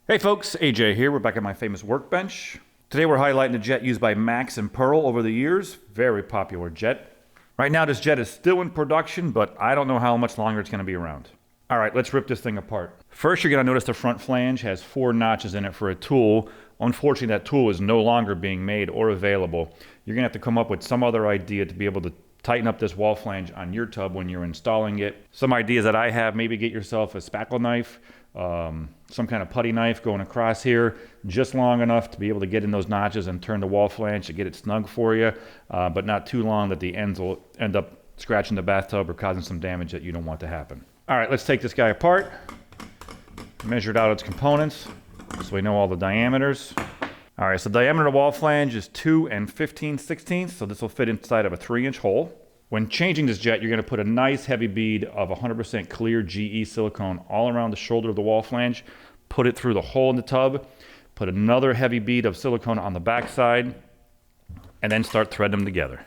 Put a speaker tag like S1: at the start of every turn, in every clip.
S1: Hey folks, AJ here. We're back at my famous workbench. Today we're highlighting a jet used by MAAX and Pearl over the years. Very popular jet. Right now this jet is still in production, but I don't know how much longer it's going to be around. Alright, let's rip this thing apart. First you're going to notice the front flange has 4 notches in it for a tool. Unfortunately that tool is no longer being made or available. You're going to have to come up with some other idea to be able to tighten up this wall flange on your tub when you're installing it. Some ideas that I have, maybe get yourself a spackle knife, some kind of putty knife going across here just long enough to be able to get in those notches and turn the wall flange to get it snug for you, but not too long that the ends will end up scratching the bathtub or causing some damage that you don't want to happen. All right, let's take this guy apart, measure out its components so we know all the diameters. All right, so the diameter of the wall flange is 2 15/16, so this will fit inside of a 3-inch hole. When changing this jet, you're going to put a nice heavy bead of 100% clear GE silicone all around the shoulder of the wall flange, put it through the hole in the tub, put another heavy bead of silicone on the back side, and then start threading them together.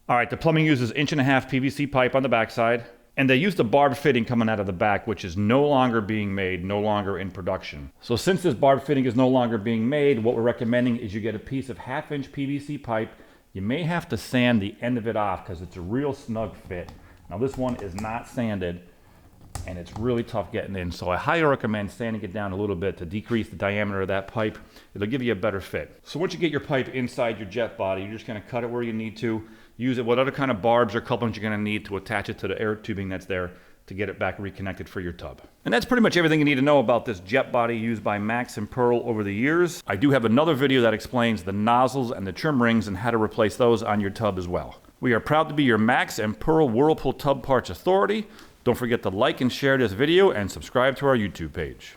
S1: All right, the plumbing uses 1.5 inch PVC pipe on the back side, and they used a barb fitting coming out of the back, which is no longer being made, no longer in production. So since this barb fitting is no longer being made, what we're recommending is you get a piece of 1/2 inch PVC pipe. You may have to sand the end of it off because it's a real snug fit. Now this one is not sanded and it's really tough getting in, so I highly recommend sanding it down a little bit to decrease the diameter of that pipe. It'll give you a better fit. So once you get your pipe inside your jet body, you're just going to cut it where you need to. Use it what other kind of barbs or couplings you're going to need to attach it to the air tubing that's there to get it back reconnected for your tub. And that's pretty much everything you need to know about this jet body used by MAAX and Pearl over the years. I do have another video that explains the nozzles and the trim rings and how to replace those on your tub as well. We are proud to be your MAAX and Pearl Whirlpool Tub Parts Authority. Don't forget to like and share this video and subscribe to our YouTube page.